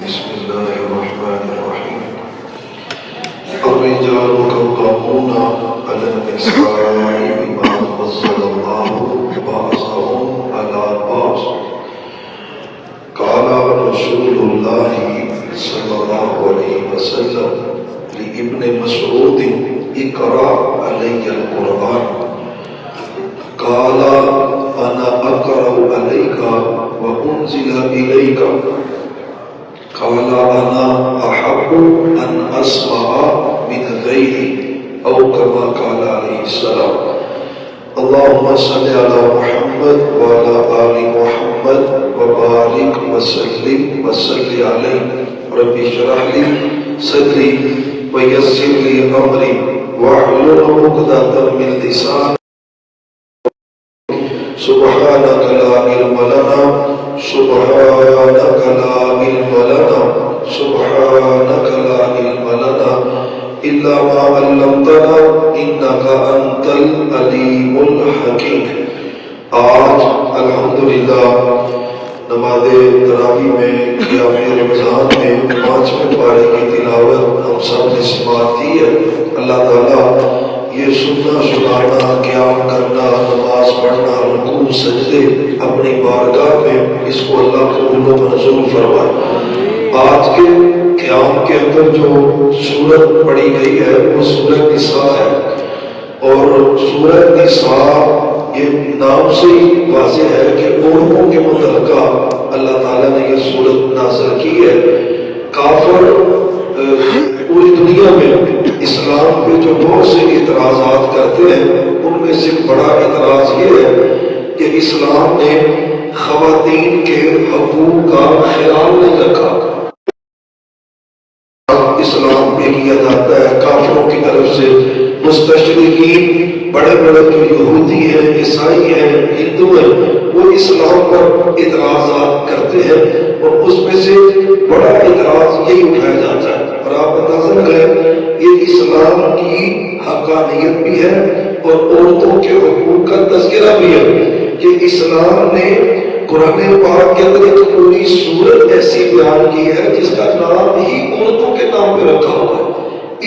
بسم الله الرحمن الرحيم. الرجال قوامون على النساء بما فضل الله بعضهم على بعض. قال رسول الله صلى الله عليه وسلم لابن مسعود اقرأ علي القرآن. قال أنا أقرأ عليك وأنزل إليك. قال أنا أحب أن أسمع من غيري أو كما قال عليه السلام. اللهم صل على محمد وعلى آل محمد وبارك وسلم وصل عليه. رب اشرح لي صدري ويسر لي أمري واحلل عقدة من لساني. سبحانك لا علم لنا سبحانك لا علم لنا سبحانك لا علم لنا إلا ما علمتنا إنك أنت العليم الحكيم. آج الحمدللہ نماز تراویح میں قیام رمضان میں 5ویں پارے کی تلاوت ہم سب نے سماعت کی ہے. اللہ تعالیٰ یہ سننا سنانا قیام کرنا نماز پڑھنا رکوع سجدے اپنی بارگاہ میں اس کو اللہ قبول و منظور فرمائے. آج کے قیام کے اندر جو سورت پڑھی گئی ہے وہ سورۃ نساء ہے اور سورۃ نساء یہ نام سے ہی واضح ہے کہ عورتوں کے متعلقہ اللہ تعالیٰ نے یہ سورت نازل کی ہے. کافر پوری دنیا میں اسلام پہ جو بہت سے اعتراضات کرتے ہیں ان میں سے بڑا اعتراض یہ ہے کہ اسلام نے خواتین کے حقوق کا خیال نہیں رکھا. اسلام میں کیا جاتا ہے کافروں کی طرف سے مستشرقین بڑے بڑے جو یہودی ہیں عیسائی ہیں ہندو ہیں وہ اسلام پر اعتراضات کرتے ہیں اور اس میں سے بڑا اعتراض یہی اٹھایا جاتا ہے. اور آپ اندازہ لگائیں یہ اسلام کی حقانیت بھی ہے اور عورتوں کے حقوق کا تذکرہ بھی ہے کہ اسلام نے قرآن پاک کے اندر ایک پوری سورت ایسی بیان کی ہے جس کا نام ہی عورتوں کے نام پہ رکھا ہوا ہے.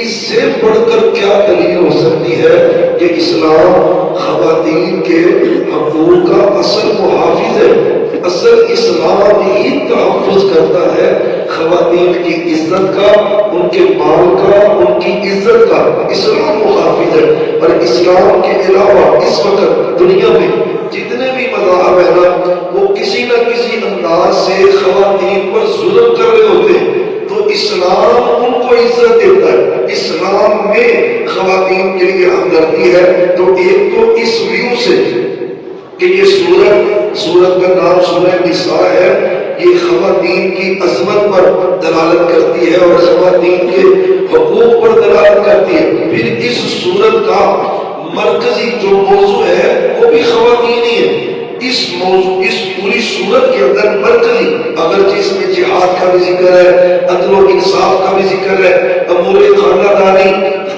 اس سے بڑھ کر کیا دلیل ہو سکتی ہے کہ اسلام خواتین کے حقوق کا اصل محافظ ہے. اصل اسلام ہی تحفظ کرتا ہے خواتین کی عزت کا ان کے مال کا ان کی عزت کا. اسلام محافظ ہے. اور اسلام کے علاوہ اس وقت دنیا میں جتنے بھی مذاہب ہیں نا وہ کسی نہ کسی انداز سے خواتین پر ظلم کر رہے ہوتے ہیں تو اسلام ان کو عزت دیتا ہے. اسلام میں خواتین کے لیے ہمدردی ہے. تو ایک تو اس ویو سے کہ یہ سورت کا نام سورۃ نساء ہے یہ خواتین کی عظمت پر دلالت کرتی ہے اور خواتین کے حقوق پر دلالت کرتی ہے. پھر اس سورت کا مرکزی جو موضوع ہے وہ بھی خواتین ہی ہے. اس پوری صورت کے اندر مرکزی اگرچہ اس میں جہاد کا بھی ذکر ہے عدل و انصاف کا بھی ذکر ہے امور خانہ داری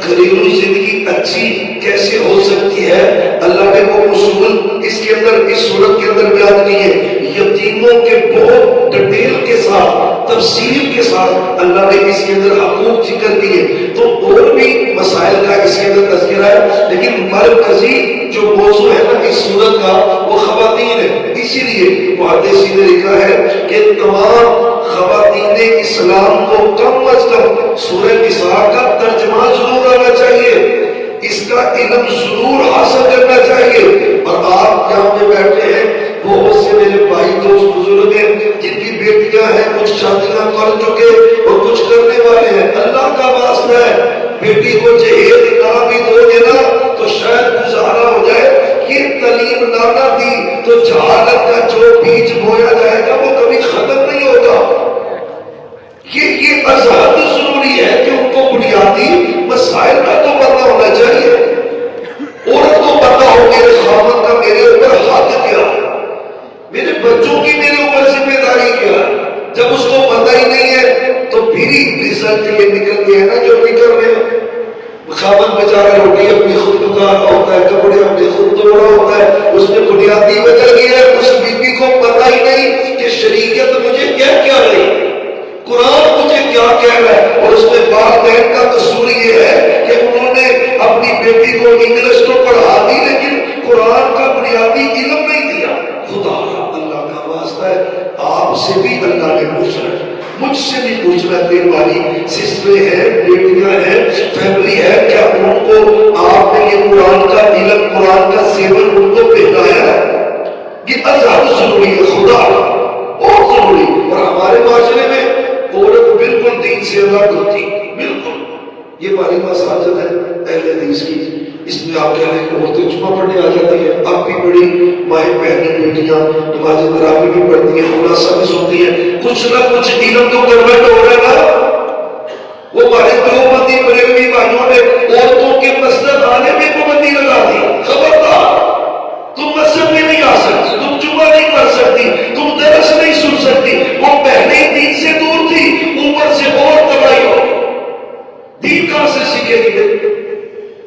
گھریلو زندگی اچھی کیسے ہو سکتی ہے اللہ نے وہ اصول اس کے اندر اس صورت کے اندر بیان کیے. یتیموں کے بہت ڈیٹیل کے ساتھ تفصیل کے ساتھ اللہ نے اس کے اندر حقوق ذکر کیے. تو اور بھی مسائل کا اس کے اندر تذکرہ ہے لیکن مرکزی جو موضوع ہے نا اس صورت کا وہ خواتین ہے. اسی لیے محدثین نے لکھا ہے کہ تمام خواتین اسلام کو کم از کم سورہ نساء کا ترجمہ ضرور آنا چاہیے اس کا علم ضرور حاصل کرنا چاہیے. اور آپ جہاں پہ بیٹھے ہیں بہت سے میرے بھائی دوست بزرگ ہیں جن کی بیٹیاں ہیں کچھ شادیاں کر چکے اور کچھ کرنے والے ہیں. اللہ کا واسطہ ہے بیٹی کو جہیز نہ بھی دو گے نا تو شاید گزارا ہو جائے. یہ تعلیم لانا دی تو جہالت کا جو بیج بویا جائے گا وہ کبھی ختم نہیں ہوگا. یہ ازحد ضروری ہے کہ ان کو بنیادی مسائل کا تو پتہ ہونا چاہیے. عورت کو پتہ ہو میرے خاوند کا میرے اوپر حق کیا میرے بچوں کی میرے اوپر ذمہ داری کیا. جب اس کو پتہ ہی نہیں ہے تو پھر ہی رزلٹ یہ نکل گیا ہے نا جو نکل رہے ہیں. خاوند بیچارہ روٹی اپنی خود پکانا ہوتا ہے کپڑے اپنی خود دھونا ہوتا ہے اس میں بنیادی وجہ یہ ہے اس بیوی کو پتہ ہی نہیں کہ شریعت مجھے کیا کیا رہی. قرآن واقعہ ہے، اور اس میں والدین کا قصور یہ ہے کہ انہوں نے اپنی بیٹی کو انگلش تو پڑھا دی لیکن قرآن کا بنیادی علم نہیں دیا۔ خدا اللہ کا واسطہ ہے، آپ سے بھی اللہ نے پوچھنا ہے، مجھ سے بھی پوچھنا ہے، میری والی سسٹریں ہیں، بیٹیاں ہیں، فیملی ہے، کیا ان کو آپ نے یہ قرآن کا علم، قرآن کا سیون ان کو پہنایا ہے؟ یہ ازحد ضروری ہے، خدا بہت ضروری۔ اور ہمارے معاشرے میں عورت بالکل دین سے الگ ہوتی، بالکل۔ یہ ہماری مساجد ہے اہل حدیث کی، اس میں آپ کہہ رہے ہیں کہ عورتیں جمعہ پڑھنے آ جاتی ہیں، اب بھی بڑی مائیں بہنیں بیٹیاں نماز تراویح بھی پڑھتی ہیں، خلاصہ بھی سنتی ہیں، کچھ نہ کچھ علم تو کنورٹ ہو رہا ہے نا۔ وہ ہمارے دیوبندی بریلوی بھائیوں نے عورتوں کے مسجد آنے میں پابندی لگا دی، خبردار تم مسجد میں نہیں آ سکتی، تم جمعہ نہیں پڑھ سکتی، تم درس نہیں سن سکتی۔ وہ پہلے ہی دین سے دور تھی، اوپر سے اور تباہی ہو، دین کہاں سے سیکھے گی؟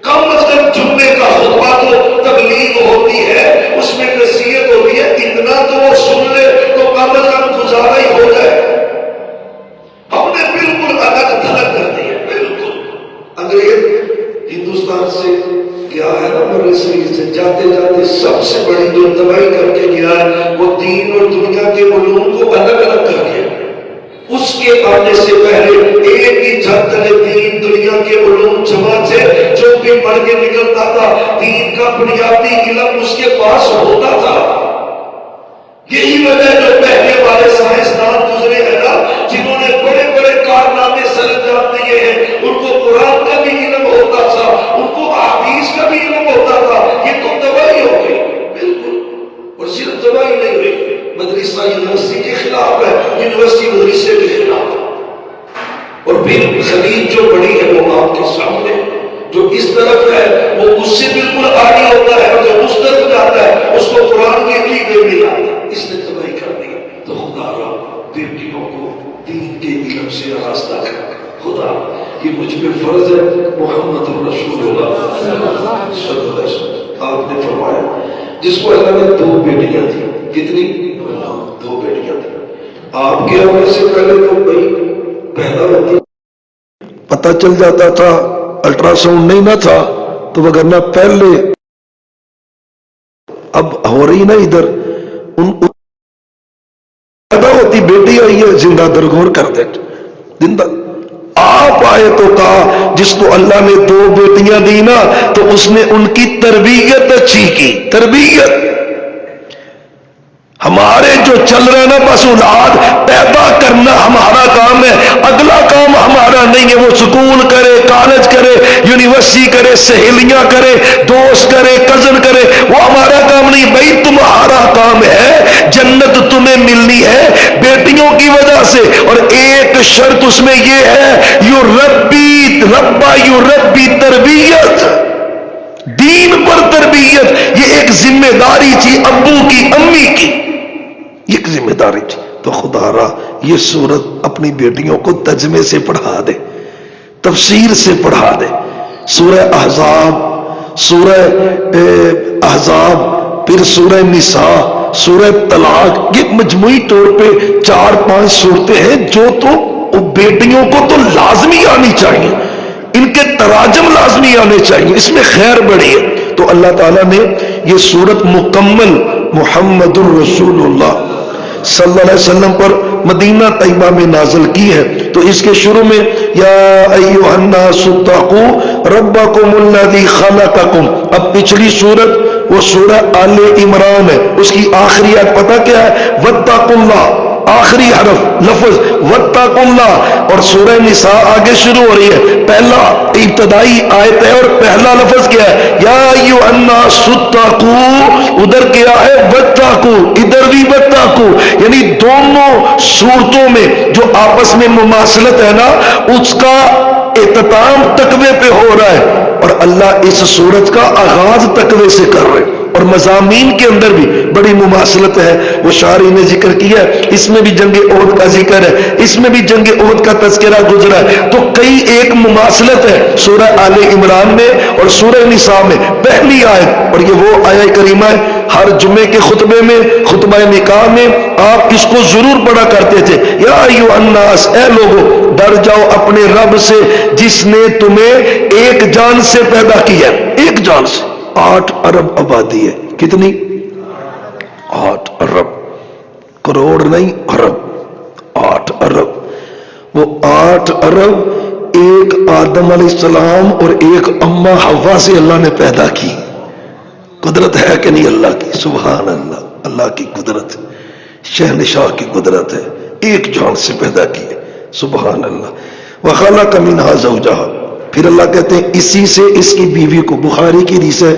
کم از کم جمعے کا خطبہ تو تبلیغ ہوتی ہے، اس میں نصیحت ہوتی ہے، اتنا تو وہ سن لے تو کم از کم گزارا ہی ہو جائے۔ ہم نے بالکل الگ تھلگ کر دی ہے، بالکل۔ انگریز ہندوستان سے گیا ہے نا، برصغیر سے جاتے جاتے سب سے بڑی جو تباہی کر کے گیا ہے وہ دین اور دنیا کے علوم کو الگ الگ کر گیا۔ اس کے آنے سے پہلے ایک ہی چھت تلے دین دنیا کے علوم جمع تھے، جو بھی پڑھ کے نکلتا تھا دین کا بنیادی علم اس کے پاس ہوتا تھا۔ یہی وجہ جو پہلے والے سائنسدان گزرے ہیں نا، جنہوں نے بڑے بڑے کارنامے سر انجام دیے ہیں، ان کو قرآن کا بھی علم ہوتا تھا، ان کو احادیث کا بھی علم ہوتا تھا۔ یہ تو تباہی ہو گئی بالکل، اور صرف تباہی نہیں ہوئی، مدرسہ یونیورسٹی کے خلاف ہے، یونیورسٹی مدرسے کے خلاف ہے۔ اور پھر خلیج جو بڑی ہے وہ آپ کے سامنے، جو اس طرف ہے وہ اس سے بالکل آگے ہوتا ہے، اور جو اس طرف جاتا ہے اس کو قرآن کے لیے بھی نہیں آتا۔ اس نے تباہی کر دی۔ تو خدا را بیٹیوں کو دین کے علم سے آراستہ کر، خدا یہ مجھ پہ فرض ہے۔ محمد رسول اللہ صلی اللہ علیہ وسلم آپ نے فرمایا، جس کو اللہ نے دو بیٹیاں تھیں، کتنی؟ دو بیٹیاں تھیں۔ آپ کے ہونے سے پہلے تو بھائی پیدا ہوتی پتہ چل جاتا تھا، الٹرا ساؤنڈ نہیں نہ تھا تو وگرنہ پہلے اب ہو رہی نا ادھر ان پیدا ہوتی بیٹی آئی ہے، زندہ درگور کر دے، زندہ آپ آئے تو کہا جس کو اللہ نے دو بیٹیاں دی نا تو اس نے ان کی تربیت اچھی کی، تربیت۔ ہمارے جو چل رہے نا بس اولاد پیدا کرنا ہمارا کام ہے، اگلا کام ہمارا نہیں ہے۔ وہ سکول کرے، کالج کرے، یونیورسٹی کرے، سہیلیاں کرے، دوست کرے، کزن کرے، وہ ہمارا کام نہیں بھائی، تمہارا کام ہے جنت تمہیں ملنی ہے بیٹیوں کی وجہ سے۔ اور ایک شرط اس میں یہ ہے، یو ربی تربیت، دین پر تربیت، یہ ایک ذمہ داری تھی ابو کی، امی کی، ایک ذمہ داری تھی۔ تو خدا را یہ سورت اپنی بیٹیوں کو ترجمے سے پڑھا دے، تفسیر سے پڑھا دے۔ سورہ احزاب، سورہ احزاب، پھر سورہ نساء، سورہ طلاق، یہ مجموعی طور پہ 4-5 صورتیں ہیں جو تو بیٹیوں کو تو لازمی آنی چاہیے، ان کے تراجم لازمی آنے چاہیے، اس میں خیر بڑی ہے۔ تو اللہ تعالیٰ نے یہ سورت مکمل محمد الرسول اللہ صلی اللہ علیہ وسلم پر مدینہ طیبہ میں نازل کی ہے۔ تو اس کے شروع میں یا ایھا الناس اتقوا ربکم الذی خلقکم، اب پچھلی سورت وہ سورہ آل عمران ہے، اس کی آخری آیت پتہ کیا ہے؟ واتقوا اللہ، آخری حرف لفظ واتقوا اللہ، اور سورہ نساء آگے شروع ہو رہی ہے، پہلا ابتدائی آیت ہے اور پہلا لفظ کیا ہے؟ یا ایھا الناس اتقوا، ادھر کیا ہے؟ واتقوا، ادھر بھی واتقوا، یعنی دونوں صورتوں میں جو آپس میں مماثلت ہے نا اس کا اختتام تقوی پہ ہو رہا ہے، اور اللہ اس سورت کا آغاز تقوی سے کر رہے ہیں، اور مضامین کے اندر بھی بڑی مماثلت ہے۔ وہ شاعری نے ذکر کیا ہے، اس میں بھی جنگ احد کا ذکر ہے، اس میں بھی جنگ احد کا تذکرہ گزرا ہے، تو کئی ایک مماثلت ہے سورہ آل عمران میں اور سورہ نساء میں۔ پہلی آیت، اور یہ وہ آیت کریمہ ہے ہر جمعے کے خطبے میں، خطبہ نکاح میں آپ اس کو ضرور پڑھا کرتے تھے، یا ایھا الناس، اے لوگو، ڈر جاؤ اپنے رب سے جس نے تمہیں ایک جان سے پیدا کیا. ایک جان سے. 8 ارب آبادی ہے. کتنی؟ 8 ارب. کروڑ نہیں، ارب. 8 ارب. وہ 8 ارب ایک آدم علیہ السلام اور ایک اماں حوا سے اللہ نے پیدا کی. قدرت ہے کہ نہیں اللہ کی؟ سبحان اللہ. اللہ کی قدرت، شہنشاہ کی قدرت ہے. ایک جان سے پیدا کی ہے. سبحان اللہ. وَخَلَقَ مِنْهَا زَوْجَهَا. پھر اللہ کہتے ہیں اسی سے اس کی بیوی کو. بخاری کی حدیث ہے،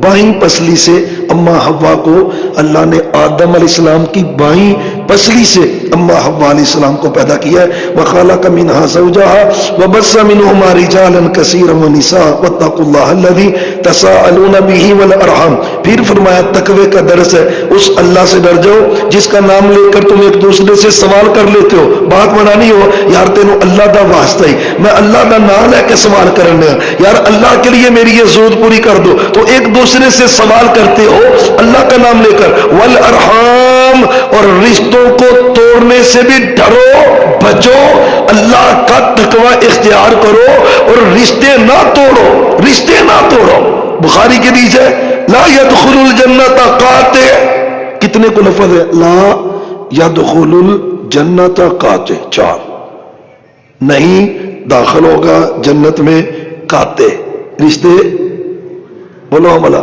بائیں پسلی سے اماں حوا کو اللہ نے آدم علیہ السلام کی بائیں پسلی سے اماں حوا علیہ السلام کو پیدا کیا ہے. وَخَلَقَ مِنْهَا زَوْجَهَا وَبَثَّ مِنْهُمَا رِجَالًا كَثِيرًا وَنِسَاءً وَاتَّقُوا اللَّهَ الَّذِي تَسَاءَلُونَ بِهِ وَالْأَرْحَامَ. پھر فرمایا تقوی کا درس ہے، اس اللہ سے ڈر جاؤ جس کا نام لے کر تم ایک دوسرے سے سوال کر لیتے ہو. بات بنانی ہو یار تینوں اللہ دا واسطہ ہی میں اللہ دا نام لے کے سوال کرنے یار اللہ کے لیے میری یہ ضرورت پوری کر دو، تو ایک دوسرے سے سوال کرتے ہو اللہ کا نام لے کر. والارحام، اور رشتوں کو توڑنے سے بھی ڈرو، بچو، اللہ کا تقوی اختیار کرو اور رشتے نہ توڑو. رشتے نہ توڑو. بخاری کی حدیث ہے لا يدخل الجنت قاطع. کتنے کو لفظ ہے؟ لا يدخل الجنت قاطع. 4. نہیں داخل ہوگا جنت میں قاطع. رشتے بولو ہملا.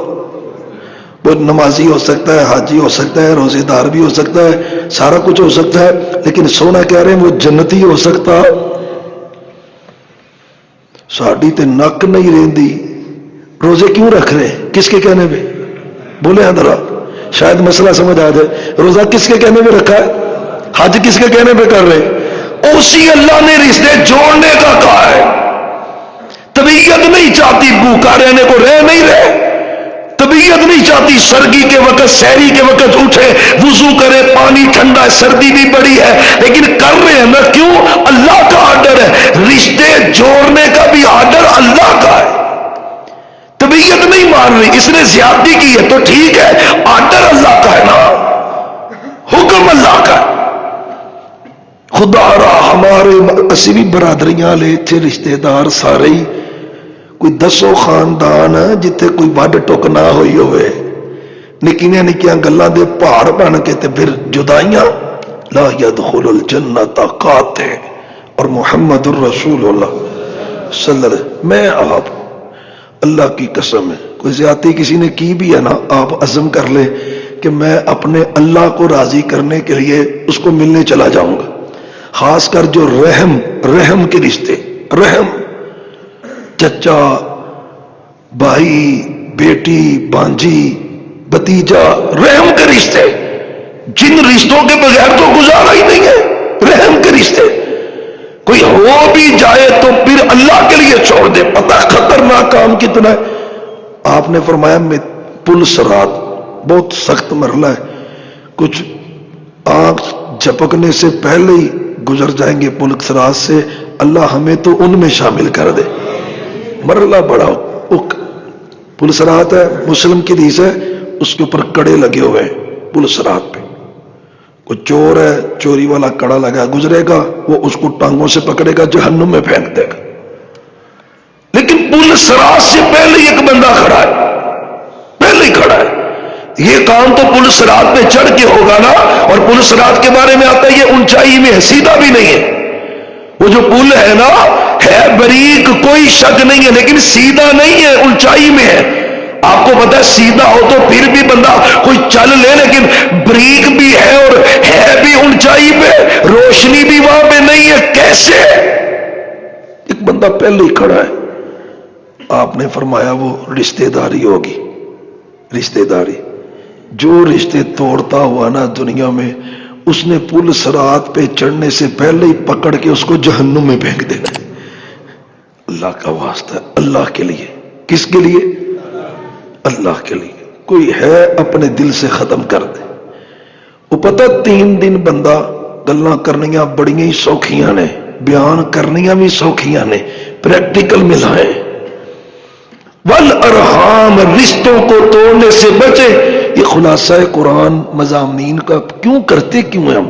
وہ نمازی ہو سکتا ہے، حاجی ہو سکتا ہے، روزے دار بھی ہو سکتا ہے، سارا کچھ ہو سکتا ہے، لیکن سونا کہہ رہے ہیں وہ جنتی ہو سکتا. ساڑی تے نک نہیں رہندی. روزے کیوں رکھ رہے ہیں؟ کس کے کہنے پہ؟ بولے ہیں ذرا، شاید مسئلہ سمجھ آ جائے. روزہ کس کے کہنے پہ رکھا ہے؟ حج کس کے کہنے پہ کر رہے ہیں؟ اسی اللہ نے رشتے جوڑنے کا کہا ہے. طبیعت نہیں چاہتی بھوکا رہنے کو، رہ نہیں رہے. طبیعت نہیں چاہتی سردی کے وقت، سحری کے وقت اٹھے، وضو کرے، پانی ٹھنڈا ہے، سردی بھی بڑی ہے، لیکن کر رہے ہیں نا. کیوں؟ اللہ کا آرڈر ہے. رشتے جوڑنے کا بھی آرڈر اللہ کا ہے. طبیعت نہیں مان رہی، اس نے زیادتی کی ہے تو ٹھیک ہے، آرڈر اللہ کا ہے نا، حکم اللہ کا ہے. خدا را ہمارے اسی بھی برادریاں لے تھے رشتے دار سارے ہی کوئی 10 خاندان جتھے کوئی وڈ ٹک نہ ہوئی ہوئے، نکیاں نکیاں گلاں دے پہاڑ بن کے تے پھر جدائیاں. لا يدخل الجنت قاطع. اور محمد الرسول اللہ صلی اللہ علیہ وسلم. میں آپ اللہ کی قسم ہے کوئی زیادتی کسی نے کی بھی ہے نا، آپ عزم کر لیں کہ میں اپنے اللہ کو راضی کرنے کے لیے اس کو ملنے چلا جاؤں گا. خاص کر جو رحم کے رشتے، رحم، چچا، بھائی، بیٹی، بانجی، بتیجا، رحم کے رشتے، جن رشتوں کے بغیر تو گزارا ہی نہیں ہے. رحم کے رشتے کوئی ہو بھی جائے تو پھر اللہ کے لیے چھوڑ دے. پتہ خطرناک کام کتنا ہے. آپ نے فرمایا میں پل صراط بہت سخت مرحلہ ہے، کچھ آنکھ جھپکنے سے پہلے ہی گزر جائیں گے پل صراط سے. اللہ ہمیں تو ان میں شامل کر دے. مرحلہ بڑا پل صراط ہے. مسلم کی حدیث ہے اس کے اوپر کڑے لگے ہوئے ہیں پل صراط پہ. کوئی چور ہے، چوری والا کڑا لگا گزرے گا، وہ اس کو ٹانگوں سے پکڑے گا، جہنم میں پھینک دے گا. لیکن پل صراط سے پہلے ایک بندہ کھڑا ہے، پہلے ہی کھڑا ہے. یہ کام تو پل صراط پہ چڑھ کے ہوگا نا. اور پل صراط کے بارے میں آتا ہے یہ اونچائی میں ہے، سیدھا بھی نہیں ہے. وہ جو پل ہے نا ہے بریک، کوئی شک نہیں ہے، لیکن سیدھا نہیں ہے، اونچائی میں ہے. آپ کو پتا ہے سیدھا ہو تو پھر بھی بندہ کوئی چل لے، لیکن بریک بھی ہے اور ہے بھی اونچائی پہ، روشنی بھی وہاں پہ نہیں ہے. کیسے؟ ایک بندہ پہلے ہی کھڑا ہے. آپ نے فرمایا وہ رشتہ داری ہوگی. رشتہ داری جو رشتے توڑتا ہوا نا دنیا میں، اس نے پل صراط پہ چڑھنے سے پہلے ہی پکڑ کے اس کو جہنم میں پھینک دینا. اللہ کا واسطہ ہے، اللہ کے لیے. کس کے لیے؟ اللہ کے لیے. کوئی ہے اپنے دل سے ختم کر دے. وہ پتہ 3 دن بندہ گلاں کرنیاں بڑیاں ہی سوکھیاں نے، بیان کرنیاں بھی سوکھیاں نے، پریکٹیکل ملائیں. والارحام، رشتوں کو توڑنے سے بچے. یہ خلاصہ ہے قرآن مضامین کا. کیوں کرتے کیوں ہیں ہم؟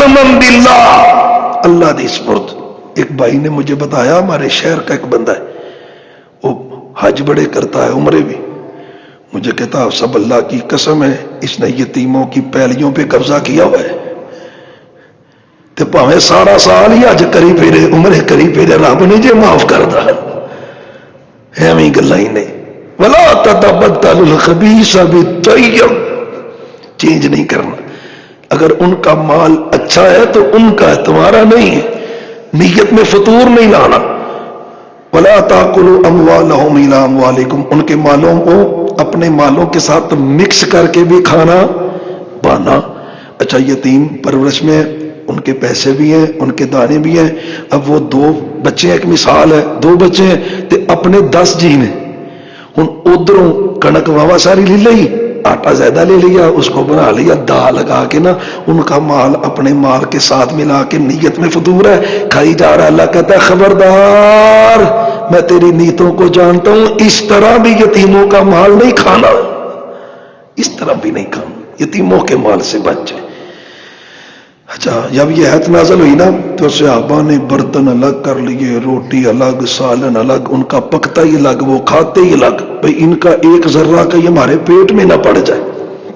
قسمم باللہ، اللہ دی سپرد۔ ایک بھائی نے مجھے بتایا، ہمارے شہر کا ایک بندہ ہے، وہ حج بڑے کرتا ہے، عمرے بھی، مجھے کہتا سب اللہ کی قسم ہے اس نے یتیموں کی پیلیوں پہ قبضہ کیا ہوا ہے، تو پاویں سارا سال ہی حج کری پھرے، عمرے کری پھرے، رب نے جے معاف کردا ایویں گلاں ہی نہیں۔ ولا تتبدل الخبیث بالطیب، چینج نہیں کرنا۔ اگر ان کا مال اچھا ہے تو ان کا ہے، تمہارا نہیں ہے، نیت میں فطور نہیں لانا۔ ولا تاکلوا اموالهم الى اموالکم، ان کے مالوں کو اپنے مالوں کے ساتھ مکس کر کے بھی کھانا بانا۔ اچھا یتیم پرورش میں ان کے پیسے بھی ہیں، ان کے دانے بھی ہیں۔ اب وہ 2 بچے، ایک مثال ہے، 2 بچے ہیں تے اپنے 10 جی نے، ہن ادھروں کنک واوا ساری لے لئی، آٹا زیادہ لے لیا، اس کو بنا لیا، دال لگا کے نا ان کا مال اپنے مال کے ساتھ ملا کے نیت میں فطور ہے، کھائی جا رہا۔ اللہ کہتا ہے خبردار، میں تیری نیتوں کو جانتا ہوں، اس طرح بھی یتیموں کا مال نہیں کھانا، اس طرح بھی نہیں کھانا، یتیموں کے مال سے بچ جائے۔ اچھا جب یہ آیت نازل ہوئی نا تو صحابہ نے برتن الگ کر لیے، روٹی الگ، سالن الگ، ان کا پکتا ہی الگ، وہ کھاتے ہی الگ، بھئی ان کا ایک ذرہ کا یہ ہمارے پیٹ میں نہ پڑ جائے۔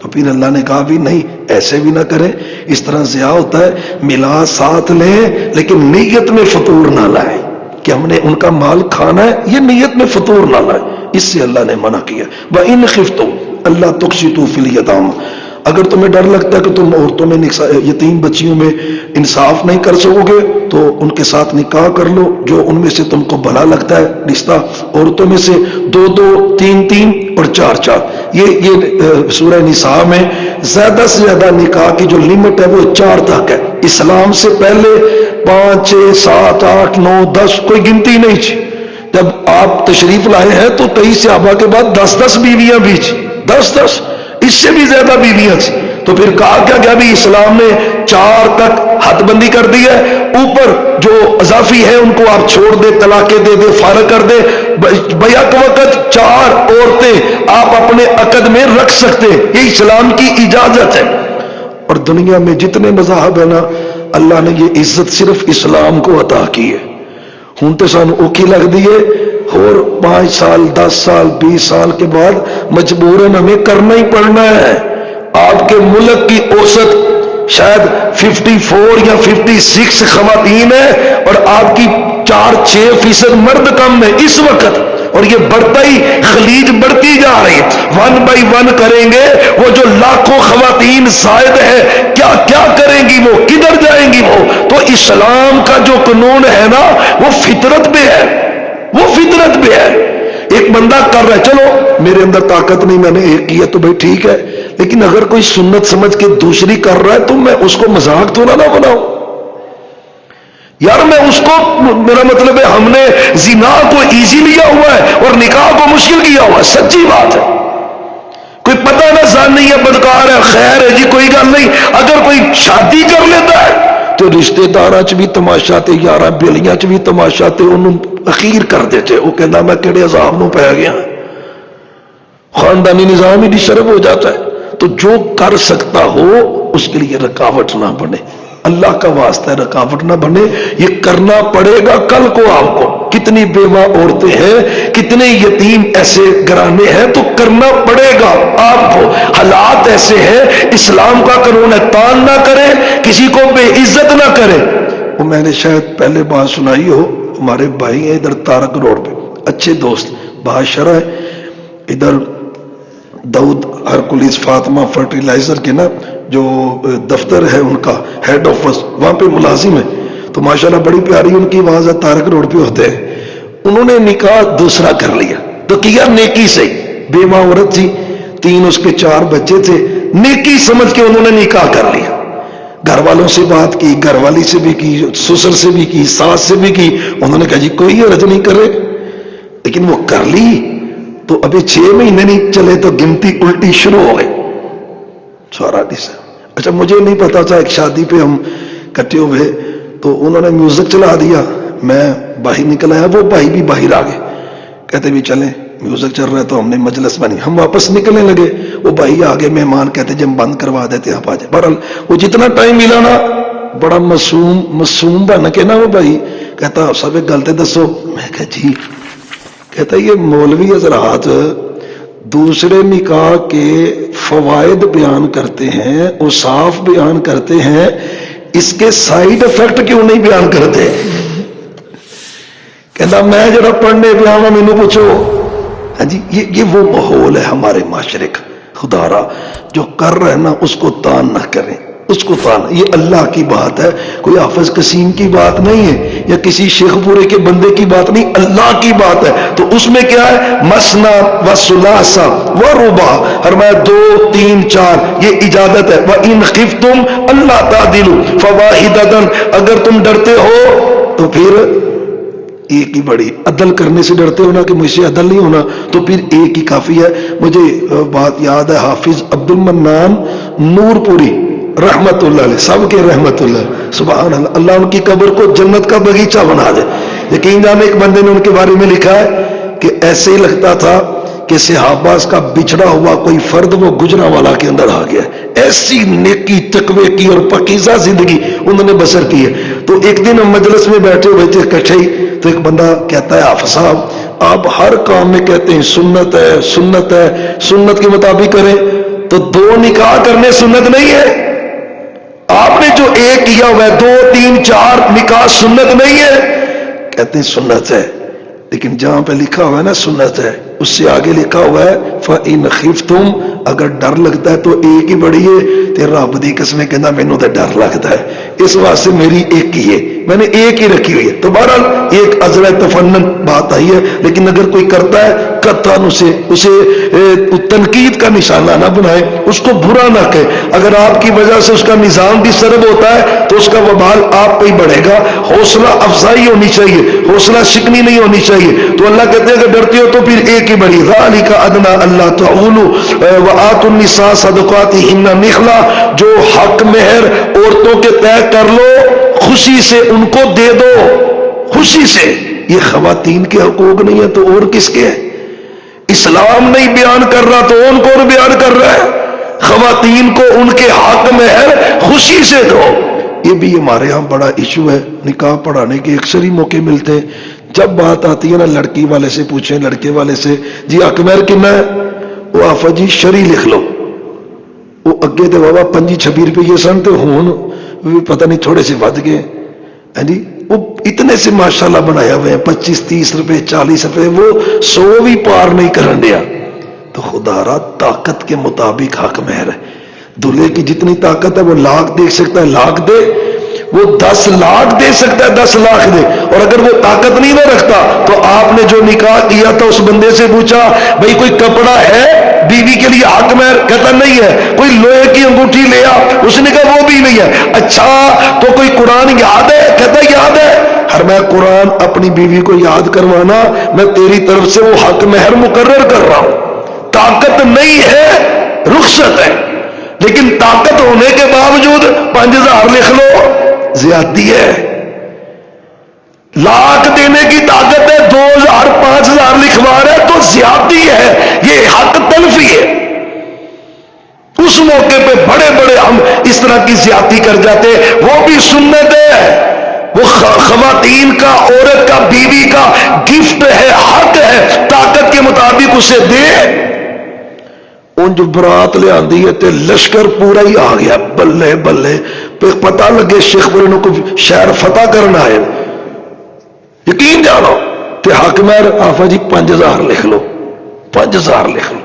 تو پھر اللہ نے کہا بھی نہیں، ایسے بھی نہ کریں، اس طرح ضیاع ہوتا ہے، ملا ساتھ لیں لیکن نیت میں فطور نہ لائیں کہ ہم نے ان کا مال کھانا ہے، یہ نیت میں فطور نہ لائیں، اس سے اللہ نے منع کیا۔ وَإِنْ خِفْتُمْ أَلَّا تُقْسِطُوا فِي الْيَتَامَى، اگر تمہیں ڈر لگتا ہے کہ تم عورتوں میں یتیم بچیوں میں انصاف نہیں کر سکو گے تو ان کے ساتھ نکاح کر لو، جو ان میں سے تم کو بھلا لگتا ہے رشتہ، عورتوں میں سے 2-2، 3-3 اور 4-4۔ یہ سورہ نساء میں زیادہ سے زیادہ نکاح کی جو لمٹ ہے وہ 4 تک ہے۔ اسلام سے پہلے 5، 6، 7، 8، 9، 10 کوئی گنتی نہیں تھی۔ جب آپ تشریف لائے ہیں تو 23 صحابہ کے بعد 10-10 بیویاں بھی تھی، 10-10، اس سے بھی زیادہ بیویاں تھی۔ تو پھر کہا کیا بھی اسلام نے 4 تک حد بندی کر دی ہے، اوپر جو اضافی ہے ان کو آپ چھوڑ دے، طلاقیں دے دے، فارغ کر دے، بیک وقت 4 عورتیں آپ اپنے عقد میں رکھ سکتے، یہ اسلام کی اجازت ہے۔ اور دنیا میں جتنے مذاہب ہیں نا، اللہ نے یہ عزت صرف اسلام کو عطا کی ہے۔ ہوں تو سانو اوکھی لگ دی ہے، اور 5 سال 10 سال 20 سال کے بعد مجبوراً ہمیں کرنا ہی پڑنا ہے۔ آپ کے ملک کی اوسط شاید 54 یا 56 خواتین ہیں اور آپ کی 4-6% مرد کم ہے اس وقت، اور یہ بڑھتا ہی، خلیج بڑھتی جا رہی ہے۔ 1 بائی 1 کریں گے، وہ جو لاکھوں خواتین زائد ہے کیا کیا کریں گی، وہ کدھر جائیں گی وہ؟ تو اسلام کا جو قانون ہے نا وہ فطرت پہ ہے، وہ فطرت پہ ہے۔ ایک بندہ کر رہا ہے، چلو میرے اندر طاقت نہیں، میں نے ایک کیا تو بھائی ٹھیک ہے، لیکن اگر کوئی سنت سمجھ کے دوسری کر رہا ہے تو میں اس کو مذاق تو نہ بناؤں یار، میں اس کو، میرا مطلب ہے ہم نے زنا کو ایزی لیا ہوا ہے اور نکاح کو مشکل کیا ہوا ہے، سچی بات ہے۔ کوئی پتہ نہ زان نہیں ہے، بدکار ہے، خیر ہے جی، کوئی گل نہیں۔ اگر کوئی شادی کر لیتا ہے تو رشتے داراں چ بھی تماشا تے یاراں بیلیاں چ بھی تماشا تے انہوں اخیر کر دیتے، وہ کہنا میں کہڑے عذاب نو پی گیا، خاندانی نظام ہی ڈسٹرب ہو جاتا ہے۔ تو جو کر سکتا ہو اس کے لیے رکاوٹ نہ بنے، اللہ کا واسطہ ہے رکاوٹ نہ بنے، یہ کرنا پڑے گا کل کو آپ کو۔ کتنی بیوہ عورتیں ہیں، کتنے یتیم ایسے گھرانے ہیں، تو کرنا پڑے گا آپ کو۔ حالات ایسے ہیں، اسلام کا قانون ہے، تان نہ کریں، کسی کو بے عزت نہ کریں۔ وہ میں نے شاید پہلے بات سنائی ہو، ہمارے بھائی ہیں ادھر تارک روڈ پہ، اچھے دوست، بادشاہ ہے ادھر، داؤد ہرکولیس فاطمہ فرٹیلائزر کے نا جو دفتر ہے ان کا ہیڈ آفس، وہاں پہ ملازم ہے، تو ماشاءاللہ بڑی پیاری ان کی آواز ہے، تارک روڈ پہ ہوتے ہیں۔ انہوں نے نکاح دوسرا کر لیا، تو کیا نیکی سے، بیوہ عورت تھی، 3 اس کے 4 بچے تھے، نیکی سمجھ کے انہوں نے نکاح کر لیا۔ گھر والوں سے بات کی، گھر والی سے بھی کی، سسر سے بھی کی، ساس سے بھی کی، انہوں نے کہا جی کوئی حرج نہیں کرے، لیکن وہ کر لی تو ابھی 6 مہینے نہیں چلے تو گنتی الٹی شروع ہو گئی سارا ڈس۔ اچھا مجھے نہیں پتا تھا، ایک شادی پہ ہم کٹے ہوئے تو انہوں نے میوزک چلا دیا، میں باہر نکل آیا، وہ بھائی بھی باہر آ گئے، کہتے بھی چلیں میوزک چل رہا ہے تو ہم نے مجلس بنی، ہم واپس نکلنے لگے، وہ بھائی آگے مہمان کہتے جب ہم بند کروا دیتے آپ آ جائیں۔ بہرحال وہ جتنا ٹائم ملا نا بڑا معصوم بن کے نا وہ بھائی کہتا سب ایک غلطی دسو. میں کہا جی. کہتا یہ مولوی حضرات دوسرے نکاح کے فوائد بیان کرتے ہیں، اوصاف بیان کرتے ہیں، اس کے سائیڈ افیکٹ کیوں نہیں بیان کرتے؟ کہتا میں جڑا پڑھنے پیا ہوں مینوں پوچھو. ہاں جی یہ وہ ماحول ہے ہمارے معاشرے کا. خدا را جو کر رہے ہیں نا اس کو تان نہ کریں، اس کو تان. یہ اللہ کی بات ہے، کوئی حافظ قسیم کی بات نہیں ہے یا کسی شیخ پورے کے بندے کی بات نہیں، اللہ کی بات ہے. تو اس میں کیا ہے؟ مسنا و ثلاثہ و رباع، فرمایا 2 3 4 یہ اجازت ہے. وَإِنْ خِفْتُمْ أَلَّا تَعْدِلُوا فَوَاحِدَةً، اگر تم ڈرتے ہو تو پھر ایک ہی بڑی. عدل کرنے سے ڈرتے ہو نا کہ مجھ سے عدل نہیں ہونا، تو پھر ایک ہی کافی ہے. مجھے بات یاد ہے حافظ عبد المنان نور پوری رحمت اللہ علیہ، سب کے رحمت اللہ، سبحان اللہ، اللہ ان کی قبر کو جنت کا باغیچہ بنا دے. یقین جانے ایک بندے نے ان کے بارے میں لکھا ہے کہ ایسے ہی لگتا تھا کہ صحابہ کا بچھڑا ہوا کوئی فرد وہ گجرا والا کے اندر آ گیا. ایسی نیکی تقوی کی اور پاکیزہ زندگی انہوں نے بسر کی ہے. تو ایک دن ہم مجلس میں بیٹھے ہوئے تھے اکٹھے ہی، تو ایک بندہ کہتا ہے حافظ صاحب آپ ہر کام میں کہتے ہیں سنت ہے سنت ہے، سنت کے مطابق کریں، تو 2 نکاح کرنے سنت نہیں ہے؟ آپ نے جو ایک کیا ہوا ہے 2 3 4 نکاح سنت نہیں ہے؟ کہتے ہیں سنت ہے، لیکن جہاں پہ لکھا ہوا ہے نا سنت ہے اس سے آگے لکھا ہوا ہے فَإِنْ خِفْتُمْ، اگر ڈر لگتا ہے تو ایک ہی بڑی ہے. تے رب دی قسم کہنا مینوں تے ڈر لگتا ہے، اس واسطے میری ایک ہی ہے، میں نے ایک ہی رکھی ہوئی ہے. تو بہرحال ایک ازر تفنن بات آئی ہے، لیکن اگر کوئی کرتا ہے قطعاً اسے تنقید کا نشانہ نہ بنائے، اس کو برا نہ کہے. اگر آپ کی وجہ سے اس کا نظام بھی سرب ہوتا ہے تو اس کا وبال آپ پہ ہی بڑھے گا. حوصلہ افزائی ہونی چاہیے، حوصلہ شکنی نہیں ہونی چاہیے. تو اللہ کہتے ہیں اگر ڈرتے ہو تو پھر ایک ہی بڑی. ذَلِكَ أَدْنَىٰ أَلَّا تَعُولُوا وَآتُوا النِّسَاءَ صَدُقَاتِهِنَّ نِخْلًا، جو حق مہر عورتوں کے طے کر لو خوشی سے ان کو دے دو، خوشی سے. یہ خواتین کے حقوق نہیں ہے تو اور کس کے ہیں؟ اسلام نہیں بیان کر رہا تو ان کو بیان کر رہا ہے. خواتین کو ان کے حق مہر خوشی سے دو. یہ بھی ہمارے ہاں بڑا ایشو ہے. نکاح پڑھانے کے اکثر ہی موقع ملتے ہیں، جب بات آتی ہے نا لڑکی والے سے پوچھیں، لڑکے والے سے جی حق مہر کتنا ہے؟ وہ آفا جی شرعی لکھ لو. وہ اگے تو بابا 25-26 روپئے سن تو ہون پتہ نہیں تھوڑے سے ود گئے. ہاں جی وہ اتنے سے ماشاءاللہ بنایا ہوئے ہیں 25-30 روپے 40 روپے، وہ 100 بھی پار نہیں کرن دیا. تو خدا را طاقت کے مطابق حق مہر ہے. دلہے کی جتنی طاقت ہے وہ لاکھ دے سکتا ہے لاکھ دے، وہ 10 لاکھ دے سکتا ہے 10 لاکھ دے. اور اگر وہ طاقت نہیں نہ رکھتا تو آپ نے جو نکاح کیا تھا اس بندے سے پوچھا بھئی کوئی کپڑا ہے بیوی کے لیے حق مہر؟ کہتا نہیں ہے. کوئی لوہے کی انگوٹھی لیا؟ اس نے کہا وہ بھی نہیں ہے. اچھا تو کوئی قرآن یاد ہے؟ کہتا یاد ہے. میں قرآن اپنی بیوی کو یاد کروانا میں تیری طرف سے وہ حق مہر مقرر کر رہا ہوں. طاقت نہیں ہے رخصت ہے، لیکن طاقت ہونے کے باوجود 5000 لکھ لو زیادتی ہے. لاکھ دینے کی طاقت ہے 2000 5000 لکھوا رہے تو زیادتی ہے. یہ حق تلفی ہے. اس موقع پہ بڑے بڑے ہم اس طرح کی زیادتی کر جاتے، وہ بھی سنت ہے. وہ خواتین کا، عورت کا، بیوی کا گفٹ ہے، حق ہے، طاقت کے مطابق اسے دے. ان جو برات لے آندی ہے تے لشکر پورا ہی آ گیا، بلے بلے پہ پتہ لگے شیخ پورے کو شہر فتح کرنا ہے. یقین جانو تے حق مہر آفا جی 5000 لکھ لو، 5000 لکھ لو.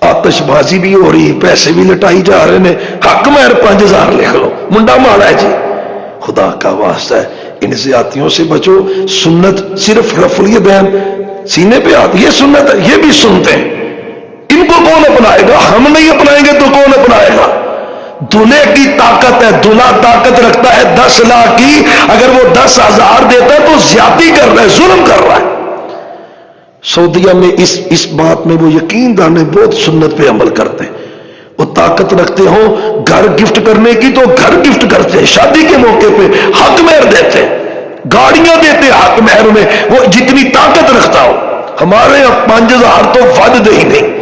آتش بازی بھی ہو رہی، پیسے بھی لٹائی جا رہے ہیں، حق مہر 5000 لکھ لو. منڈا ماڑا ہے جی، خدا کا واسطہ ہے ان زیادتیوں سے بچو. سنت صرف رفع الیدین سینے پہ آتی، یہ سنت ہے، یہ بھی سنتے ہیں. ان کو کون اپنائے گا؟ ہم نہیں اپنائیں گے تو کون اپنائے گا؟ دلہے کی طاقت ہے، دلہا طاقت رکھتا ہے 10 لاکھ کی، اگر وہ 10,000 دیتا ہے تو زیادتی کر رہا ہے، ظلم کر رہا ہے. سعودیہ میں اس بات میں وہ یقین دانے بہت سنت پہ عمل کرتے ہیں. وہ طاقت رکھتے ہو گھر گفٹ کرنے کی تو گھر گفٹ کرتے ہیں، شادی کے موقع پہ حق مہر دیتے ہیں، گاڑیاں دیتے ہیں حق مہر میں، وہ جتنی طاقت رکھتا ہو. ہمارے یہاں 5000 تو ود دے ہی نہیں،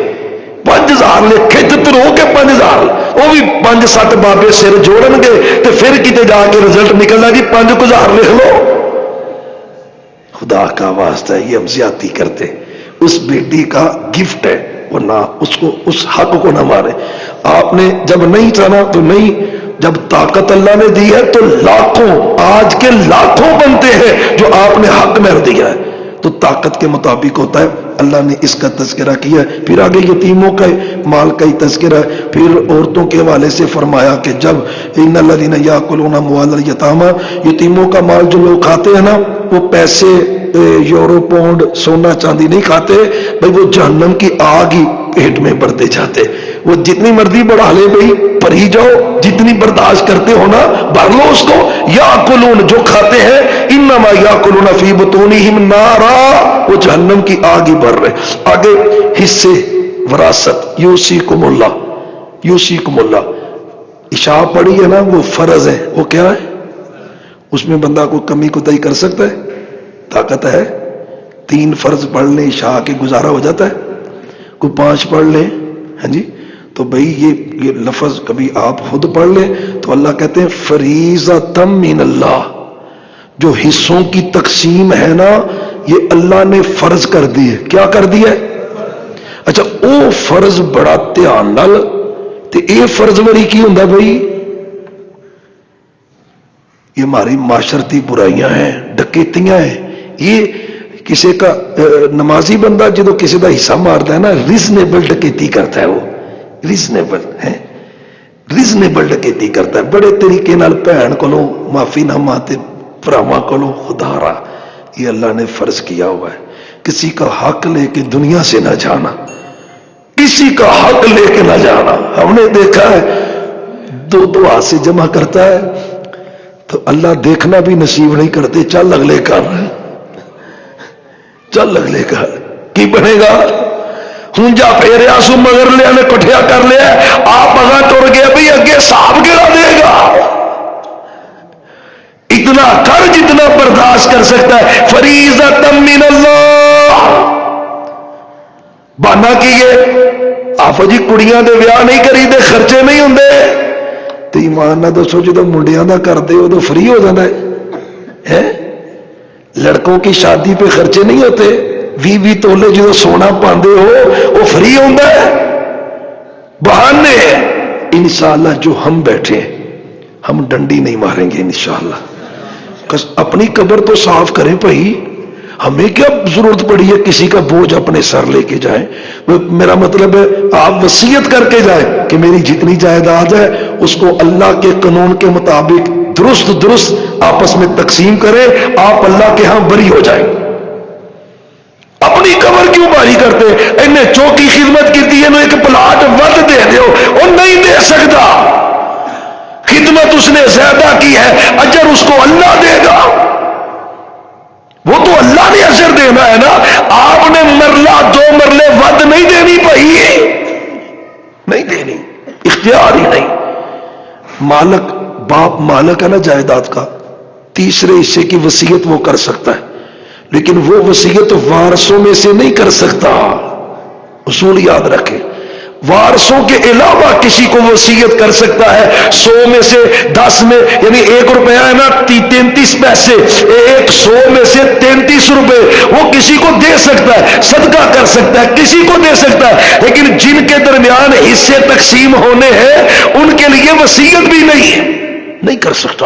5000 لے کھچ ہو کے 5000 وہ بھی 5-7 بابے سر جوڑن گے تو پھر کتے جا کے رزلٹ نکلنا جی 5,000 لکھ لو. خدا کا واسطہ ہے، یہ ہم زیادتی کرتے. اس بیٹی کا گفٹ ہے، وہ نہ اس کو، اس حق کو نہ مارے. آپ نے جب نہیں چاہنا تو نہیں، جب طاقت اللہ نے دی ہے تو لاکھوں، آج کے لاکھوں بنتے ہیں جو آپ نے حق میں دیا ہے، تو طاقت کے مطابق ہوتا ہے. اللہ نے اس کا تذکرہ کیا ہے. پھر آگے یتیموں کا مال کا ہی تذکرہ ہے. پھر عورتوں کے حوالے سے فرمایا کہ جب ان الذین یاکلون اموال الیتامی، یتیموں کا مال جو لوگ کھاتے ہیں نا، وہ پیسے یورو پاؤنڈ سونا چاندی نہیں کھاتے بھائی، وہ جہنم کی آگ ہی پیٹ میں بڑھتے جاتے. وہ جتنی مرضی بڑھا لے بھائی، پر ہی جاؤ، جتنی برداشت کرتے ہو نا بھر لو اس کو. یاکلون جو کھاتے ہیں، انما یاکلون فی بطونہم نارا، وہ جہنم کی آگ ہی بھر رہے. آگے حصے وراثت، یوصیکم اللہ، یوصیکم اللہ. عشاء پڑھی ہے نا، وہ فرض ہے. وہ کیا ہے؟ اس میں بندہ کو کمی کوتاہی کر سکتا ہے؟ طاقت ہے؟ 3 فرض پڑھ لیں عشاء کے گزارا ہو جاتا ہے. کوئی 5 پڑھ لیں، ہاں جی. تو بھئی یہ لفظ کبھی آپ خود پڑھ لیں تو اللہ کہتے ہیں فریضۃ من اللہ، جو حصوں کی تقسیم ہے نا یہ اللہ نے فرض کر دی ہے. کیا کر دیا ہے؟ اچھا او فرض بڑا دھیان نال تے اے فرض وری کی ہوندا بھئی؟ یہ ہماری معاشرتی برائیاں ہیں، ڈکیتیاں ہیں. یہ کسی کا نمازی بندہ جدو کسی کا حصہ مارتا ہے نا، ریزنیبل ڈکیتی کرتا ہے. وہ ریزنیبل ہے، ریزنیبل ڈکیتی کرتا ہے. بڑے طریقے نال بہن کولوں معافی نہ مانتے، بھراواں کولوں. خدا را یہ اللہ نے فرض کیا ہوا ہے. کسی کا حق لے کے دنیا سے نہ جانا، کسی کا حق لے کے نہ جانا. ہم نے دیکھا ہے 2 ہاتھ سے جمع کرتا ہے تو اللہ دیکھنا بھی نصیب نہیں کرتے. چل اگلے کر، چل اگلے کر، کی بنے گا؟ ہوں جا پھیریا سو مگر لیا نے کٹھیا کر لیا، آپ اگاں ٹر گیا بھی اگے صاحب کیڑا دے گا؟ اتنا کر جتنا برداشت کر سکتا ہے. فریضۃ من اللہ. بہانا کیے آپ جی کڑیاں دے ویاہ نہیں کری دے، خرچے نہیں ہوندے. تو ایمان نہ دسو جدو منڈیاں دا کر دے ادو فری ہو جانا ہے. لڑکوں کی شادی پہ خرچے نہیں ہوتے. 20 تولے جدو سونا پاندے ہو وہ فری ہوتا ہے. بہانے انشاءاللہ جو ہم بیٹھے ہم ڈنڈی نہیں ماریں گے انشاءاللہ. اپنی قبر تو صاف کریں بھائی. ہمیں کیا ضرورت پڑی ہے کسی کا بوجھ اپنے سر لے کے جائیں؟ میرا مطلب ہے آپ وصیت کر کے جائیں کہ میری جتنی جائیداد ہے اس کو اللہ کے قانون کے مطابق درست آپس میں تقسیم کریں. آپ اللہ کے ہاں بری ہو جائیں. اپنی قبر کیوں باری کرتے؟ انہیں چوکی خدمت کی تھی، انہیں ایک پلاٹ ود دے دیو، وہ نہیں دے سکتا. خدمت اس نے زیادہ کی ہے، اجر اس کو اللہ دے گا. وہ تو اللہ نے اجر دینا ہے نا. آپ نے مرلہ 2 مرلے ود نہیں دینی پئی، نہیں دینی، اختیار ہی نہیں. مالک، باپ مالک ہے نا جائیداد کا، تیسرے حصے کی وصیت وہ کر سکتا ہے، لیکن وہ وصیت وارثوں میں سے نہیں کر سکتا. اصول یاد رکھیں، وارثوں کے علاوہ کسی کو وصیت کر سکتا ہے. 100 میں سے 10 میں، یعنی 1 روپیہ ہے نا 33 پیسے، 100 میں سے 33 روپے وہ کسی کو دے سکتا ہے، صدقہ کر سکتا ہے، کسی کو دے سکتا ہے. لیکن جن کے درمیان حصے تقسیم ہونے ہیں ان کے لیے وصیت بھی نہیں کر سکتا.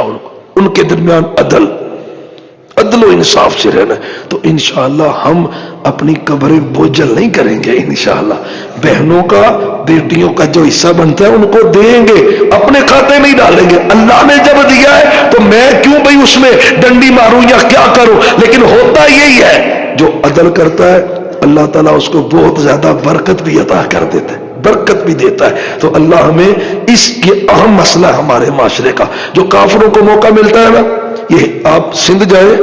ان کے درمیان عدل و انصاف سے رہنا. تو انشاءاللہ ہم اپنی قبریں بوجھل نہیں کریں گے. انشاءاللہ بہنوں کا، بیٹیوں کا جو حصہ بنتا ہے ان کو دیں گے، اپنے کھاتے میں ہی ڈالیں گے. اللہ نے جب دیا ہے تو میں کیوں بھئی اس میں ڈنڈی ماروں یا کیا کروں؟ لیکن ہوتا یہی ہے، جو عدل کرتا ہے اللہ تعالیٰ اس کو بہت زیادہ برکت بھی عطا کر دیتا ہے، برکت بھی دیتا ہے. تو اللہ ہمیں اس یہ اہم مسئلہ ہمارے معاشرے کا، جو کافروں کو موقع ملتا ہے نا، یہ آپ سندھ جائے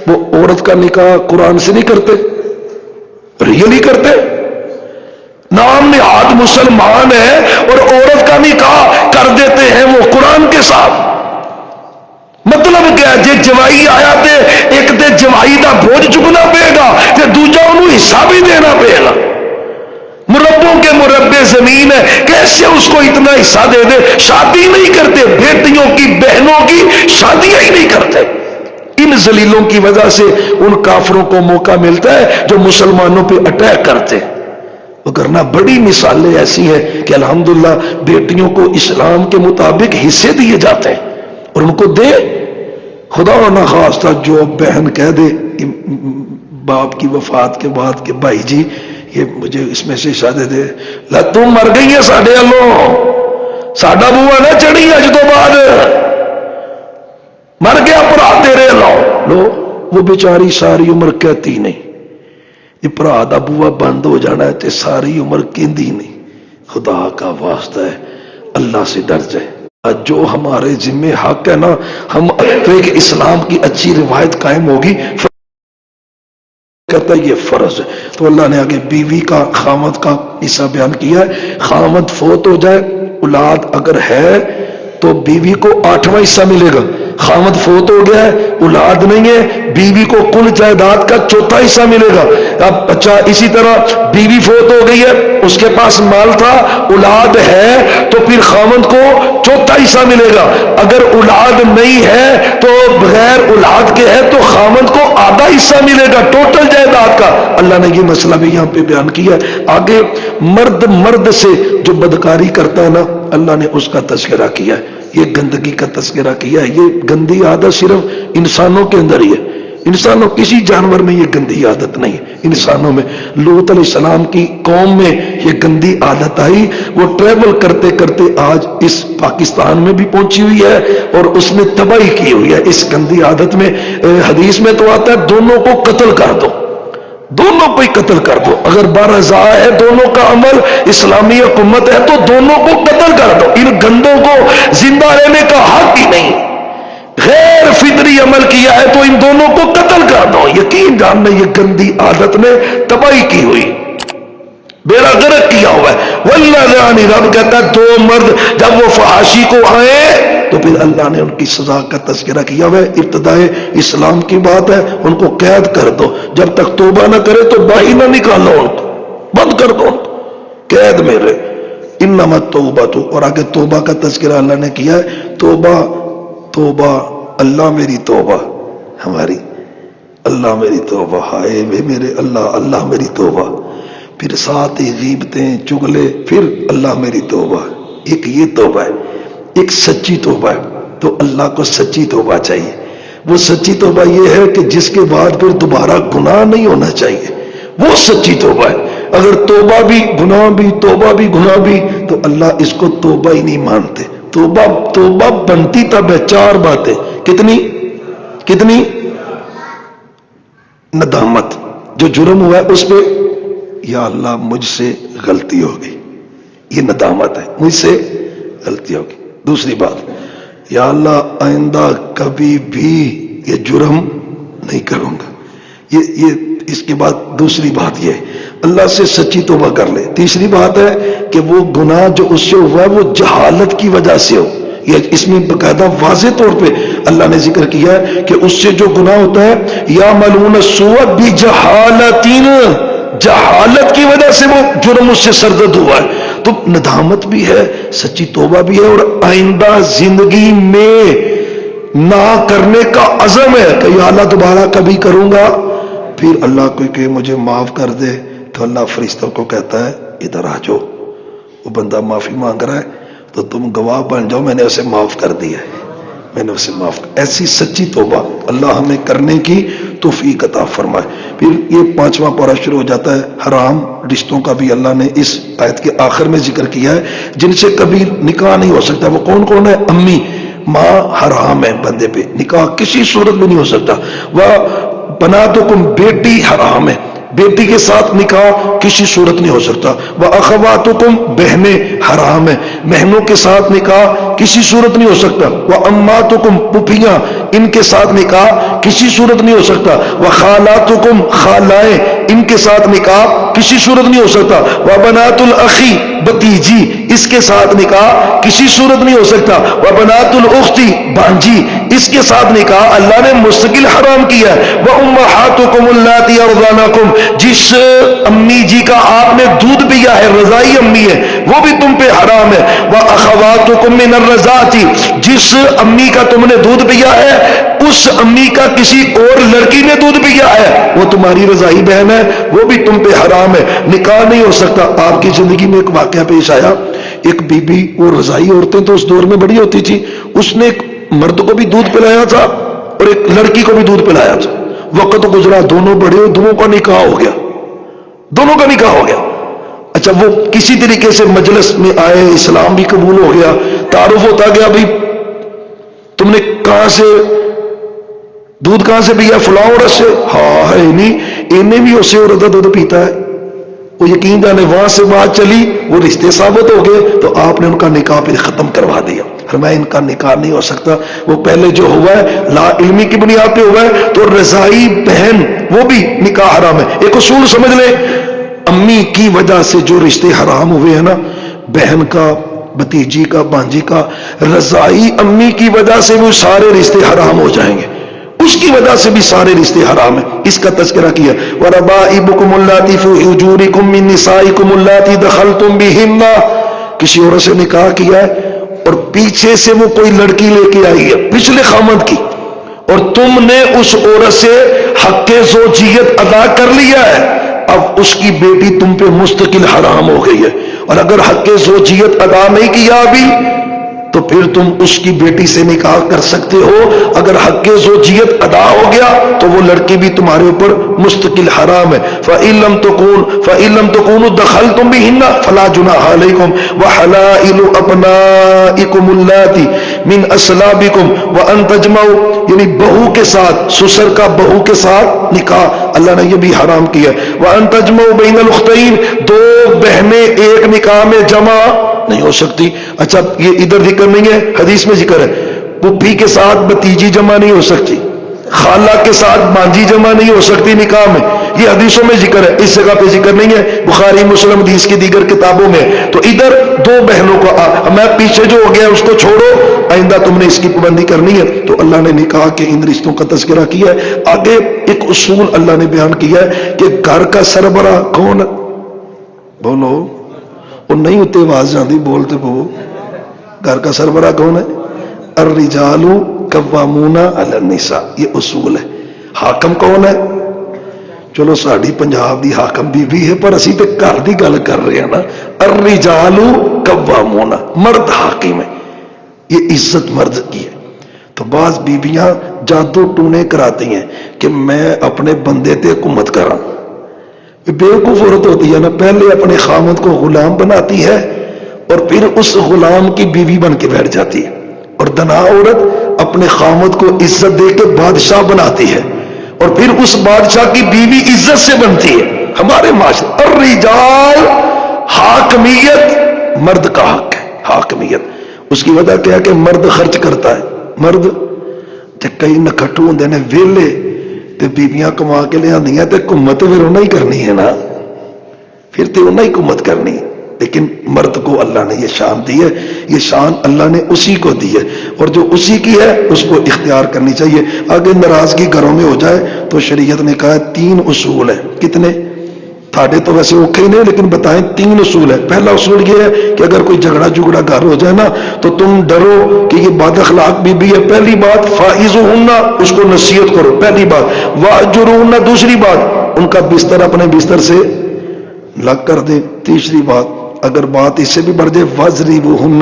وہ عورت کا نکاح قرآن سے نہیں کرتے، ریئلی کرتے. نام نہاد مسلمان ہے اور عورت کا نکاح کر دیتے ہیں وہ قرآن کے ساتھ. مطلب کیا ہے؟ جی جوائی آیا تے ایک تے جوائی دا بوجھ چکنا پے گا تے دوجا انہوں حصہ بھی دینا پے گا. رب کروڑوں کے مربع زمین ہے، کیسے اس کو اتنا حصہ دے دے؟ شادی نہیں کرتے، بیٹیوں کی بہنوں کی شادیاں ہی نہیں کرتے۔ ان ذلیلوں کی وجہ سے ان کافروں کو موقع ملتا ہے جو مسلمانوں پہ اٹیک کرتے، وگرنہ بڑی مثالیں ایسی ہیں کہ الحمدللہ بیٹیوں کو اسلام کے مطابق حصے دیے جاتے ہیں اور ان کو دے۔ خدا نہ خواستہ جو بہن کہہ دے باپ کی وفات کے بعد کہ بھائی جی یہ مجھے اس میں سے حصہ دے دے، لا تم مر گئی ہے ساڈے والوں، ساڈا بوا نہ چڑھی اج تو بعد، مر گیا برا تیرے لو وہ بیچاری ساری عمر کہتی نہیں، یہ برا دا بوا بند ہو جانا ہے تے ساری عمر کہندی نہیں۔ خدا کا واسطہ ہے اللہ سے ڈر جائے۔ جو ہمارے ذمہ حق ہے نا، ہم ایک اسلام کی اچھی روایت قائم ہوگی، کہتا ہے یہ فرض ہے۔ تو اللہ نے آگے بیوی کا خامد کا حصہ بیان کیا ہے۔ خامد فوت ہو جائے، اولاد اگر ہے تو بیوی کو 8واں حصہ ملے گا۔ خامد فوت ہو گیا ہے، اولاد نہیں ہے، بیوی کو کل جائیداد کا 4تھا حصہ ملے گا۔ اب اچھا اسی طرح بیوی فوت ہو گئی ہے، اس کے پاس مال تھا، اولاد ہے تو پھر خامد کو 4تھا حصہ ملے گا۔ اگر اولاد نہیں ہے تو بغیر اولاد کے ہے تو خامد کو آدھا حصہ ملے گا ٹوٹل جائیداد کا۔ اللہ نے یہ مسئلہ بھی یہاں پہ بیان کیا ہے۔ آگے مرد سے جو بدکاری کرتا ہے نا، اللہ نے اس کا تذکرہ کیا ہے، یہ گندگی کا تذکرہ کیا ہے۔ یہ گندی عادت صرف انسانوں کے اندر ہی ہے، انسانوں کسی جانور میں یہ گندی عادت نہیں ہے، انسانوں میں۔ لوط علیہ السلام کی قوم میں یہ گندی عادت آئی، وہ ٹریول کرتے کرتے آج اس پاکستان میں بھی پہنچی ہوئی ہے اور اس نے تباہی کی ہوئی ہے اس گندی عادت میں۔ حدیث میں تو آتا ہے دونوں کو قتل کر دو، دونوں کو ہی قتل کر دو۔ اگر برضا ہے دونوں کا عمل، اسلامی حکومت ہے تو دونوں کو قتل کر دو۔ ان گندوں کو زندہ رہنے کا حق ہی نہیں، غیر فطری عمل کیا ہے تو ان دونوں کو قتل کر دو۔ یقین جاننا یہ گندی عادت نے تباہی کی ہوئی، بیڑا غرق کیا ہوا ہے۔ واللہ رب کہتا ہے 2 مرد جب وہ فحاشی کو آئے تو پھر اللہ نے ان کی سزا کا تذکرہ کیا ہوا ہے۔ ابتدائے اسلام کی بات ہے، ان کو قید کر دو، جب تک توبہ نہ کرے تو باہر نہ نکالو، ان کو بند کر دو، قید میں رہے۔ انما التوبۃ، اور آگے توبہ کا تذکرہ اللہ نے کیا ہے۔ توبہ اللہ میری توبہ، ہماری اللہ میری توبہ، ہائے میرے اللہ میری توبہ، پھر ساتھ ہی غیبتیں چغلے، پھر اللہ میری توبہ۔ ایک یہ توبہ ہے، ایک سچی توبہ ہے۔ تو اللہ کو سچی توبہ چاہیے۔ وہ سچی توبہ یہ ہے کہ جس کے بعد پھر دوبارہ گناہ نہیں ہونا چاہیے، وہ سچی توبہ ہے۔ اگر توبہ بھی گناہ بھی، توبہ بھی گناہ بھی، تو اللہ اس کو توبہ ہی نہیں مانتے۔ توبہ بنتی تب ہے 4 باتیں، کتنی؟ ندامت، جو جرم ہوا ہے اس پہ یا اللہ مجھ سے غلطی ہو گئی، یہ ندامت ہے، مجھ سے غلطی ہو گئی۔ دوسری بات، یا اللہ آئندہ کبھی بھی یہ جرم نہیں کروں گا، یہ اس کے بعد دوسری بات یہ ہے اللہ سے سچی توبہ کر لے۔ تیسری بات ہے کہ وہ گناہ جو اس سے ہوا ہے وہ جہالت کی وجہ سے ہو، یہ اس میں باقاعدہ واضح طور پہ اللہ نے ذکر کیا ہے کہ اس سے جو گناہ ہوتا ہے یا ملون السوء بجہالۃ، جہالت کی وجہ سے وہ جرم اس سے سرزد ہوا ہے۔ تو ندامت بھی ہے، سچی توبہ بھی ہے، اور آئندہ زندگی میں نہ کرنے کا عزم ہے کہ یا اللہ دوبارہ کبھی کروں گا۔ پھر اللہ کو کہ مجھے معاف کر دے تو اللہ فرشتوں کو کہتا ہے ادھر آ جاؤ، وہ بندہ معافی مانگ رہا ہے تو تم گواہ بن جاؤ، میں نے اسے معاف کر دیا ہے، میں نے اسے معاف کر۔ ایسی سچی توبہ اللہ ہمیں کرنے کی توفیق عطا فرمائے۔ پھر یہ 5واں پارہ شروع ہو جاتا ہے، حرام رشتوں کا بھی اللہ نے اس آیت کے آخر میں ذکر کیا ہے، جن سے کبھی نکاح نہیں ہو سکتا۔ وہ کون کون ہے؟ امی، ماں حرام ہے بندے پہ، نکاح کسی صورت میں نہیں ہو سکتا۔ وہ بناتکم، بیٹی حرام ہے، بیٹی کے ساتھ نکاح کسی صورت نہیں ہو سکتا۔ وَأَخَوَاتُكُمْ، بہنیں حرام ہے، بہنوں کے ساتھ نکاح کسی صورت نہیں ہو سکتا۔ وَأَمَّاتُكُمْ، پھوپھیاں، ان کے ساتھ نکاح کسی صورت نہیں ہو سکتا۔ وَخَالَاتُكُمْ، خالائیں، ان کے ساتھ نکاح کسی صورت نہیں ہو سکتا. وبنات الاخی بتیجی اس کے ساتھ نکاح کسی صورت نہیں ہو سکتا. وبنات الاختی بانجی اس کے ساتھ نکاح اللہ نے مستقل حرام کیا ہے. وامہاتکم اللاتی ارضعنکم جس امی جی کا آپ نے دودھ پیا ہے رضائی امی ہے وہ بھی تم پہ حرام ہے. واخواتکم من الرضاعۃ جس امی کا تم نے دودھ پیا ہے اس امی کا کسی اور لڑکی نے دودھ پیا ہے وہ تمہاری رضائی بہن ہے وہ بھی تم پہ حرام ہے. نکاح نہیں ہو سکتا. آپ کی زندگی میں ایک واقعہ پیش آیا. ایک بی بی وہ رضائی عورتیں تو اس دور میں بڑی ہوتی تھی. اس نے ایک مرد کو بھی دودھ پلایا تھا اور ایک لڑکی کو بھی دودھ پلایا تھا. وقت گزرا دونوں بڑے دونوں کا نکاح ہو گیا. دونوں کا نکاح ہو گیا. اچھا وہ کسی طریقے سے مجلس میں آئے اسلام بھی قبول ہو گیا. تعارف ہوتا گیا بھائی تم نے کہاں سے دودھ کہاں سے پیا؟ فلاں عورت سے. ہاں ہے نہیں انہیں بھی اسے عورت کا دودھ پیتا ہے. وہ یقین جانے وہاں سے بات چلی وہ رشتے ثابت ہو گئے تو آپ نے ان کا نکاح پھر ختم کروا دیا. فرمایا ان کا نکاح نہیں ہو سکتا. وہ پہلے جو ہوا ہے لا علمی کی بنیاد پہ ہوا ہے تو رضائی بہن وہ بھی نکاح حرام ہے. ایک اصول سمجھ لیں امی کی وجہ سے جو رشتے حرام ہوئے ہیں نا بہن کا بھتیجی کا بانجی کا رضائی امی کی وجہ سے وہ سارے رشتے حرام ہو جائیں گے. اس کی وجہ سے بھی سارے رشتے حرام ہیں. اس کا تذکرہ کیا وَرَبَائِبُكُمُ اللَّاتِي فِي حُجُورِكُم مِّن نِّسَائِكُمُ اللَّاتِي دَخَلْتُم بِهِنَّ کسی عورت سے نکاح کیا ہے اور پیچھے سے وہ کوئی لڑکی لے کے آئی ہے پچھلے خامند کی اور تم نے اس عورت سے حق زوجیت ادا کر لیا ہے. اب اس کی بیٹی تم پہ مستقل حرام ہو گئی ہے. اور اگر حق زوجیت ادا نہیں کیا ابھی تو پھر تم اس کی بیٹی سے نکاح کر سکتے ہو. اگر حق زوجیت ادا ہو گیا تو وہ لڑکی بھی تمہارے اوپر مستقل حرام ہے. فَإِن لَمْ تَكُونُوا دَخَلْتُم بِهِنَّ فَلَا جُنَاحَ عَلَيْكُمْ وَحَلَائِلُ أَبْنَائِكُمُ اللَّاتِي مِنْ أَصْلَابِكُمْ وَأَن تَجْمَعُوا یعنی بہو کے ساتھ سسر کا بہو کے ساتھ نکاح اللہ نے یہ بھی حرام کیا ہے. وَأَن تَجْمَعُوا بَيْنَ الْأُخْتَيْنِ دو بہنیں ایک نکاح میں جمع نہیں ہو سکتی. اچھا یہ ادھر ذکر نہیں ہے حدیث میں ذکر ہے. پھوپھی کے ساتھ بھتیجی جمع نہیں ہو سکتی. خالہ کے ساتھ بانجی جمع نہیں ہو سکتی نکاح میں. یہ حدیثوں میں ذکر ہے اس جگہ پہ ذکر نہیں ہے. بخاری مسلم حدیث کی دیگر کتابوں میں. تو ادھر دو بہنوں کا میں پیچھے جو ہو گیا اس کو چھوڑو آئندہ تم نے اس کی پابندی کرنی ہے. تو اللہ نے نکاح کے ان رشتوں کا تذکرہ کیا ہے. آگے ایک اصول اللہ نے بیان کیا ہے کہ گھر کا سربراہ کون؟ بولو وہ نہیں ہوتے آواز جاندی بولتے بو. گھر کا سربراہ کون ہے؟ الرجال قوامون علی النساء. یہ اصول ہے. حاکم کون ہے؟ چلو ساڑی پنجاب دی حاکم بھی ہے پر اسی تے گھر دی گل کر رہے ہیں نا. الرجال قوامون مرد حاکم ہے. یہ عزت مرد کی ہے. تو بعض بیویاں جادو ٹونے کراتی ہیں کہ میں اپنے بندے تے حکومت کراں. بیوقوف عورت ہوتی ہے نا پہلے اپنے خامد کو غلام بناتی ہے اور پھر اس غلام کی بیوی بن کے بیٹھ جاتی ہے. اور دنا عورت اپنے خامد کو عزت دے کے بادشاہ بناتی ہے اور پھر اس بادشاہ کی بیوی عزت سے بنتی ہے. ہمارے معاشرے الرجال حاکمیت مرد کا حق ہے. حاکمیت اس کی وجہ کیا ہے کہ مرد خرچ کرتا ہے. مرد جب کئی نکھٹو ہوندے نے ویلے تے بیبیاں کما کے لے آندیاں تے حکومت پھر انہیں ہی کرنی ہے نا. پھر تے انہیں ہی حکومت کرنی ہے. لیکن مرد کو اللہ نے یہ شان دی ہے. یہ شان اللہ نے اسی کو دی ہے اور جو اسی کی ہے اس کو اختیار کرنی چاہیے. اگر ناراضگی گھروں میں ہو جائے تو شریعت نے کہا 3 اصول ہیں. کتنے؟ تھاڑے تو ویسے اوکھے ہی نہیں لیکن بتائیں 3 اصول ہے. پہلا اصول یہ ہے کہ اگر کوئی جھگڑا گھر ہو جائے نا تو تم ڈرو کہ یہ بد اخلاق بیوی ہے. پہلی بات فائزہن اس کو نصیحت کرو. پہلی بات واہجرہن دوسری بات ان کا بستر اپنے بستر سے لگ کر دے. تیسری بات اگر بات اس سے بھی بڑھ جائے واضربوہن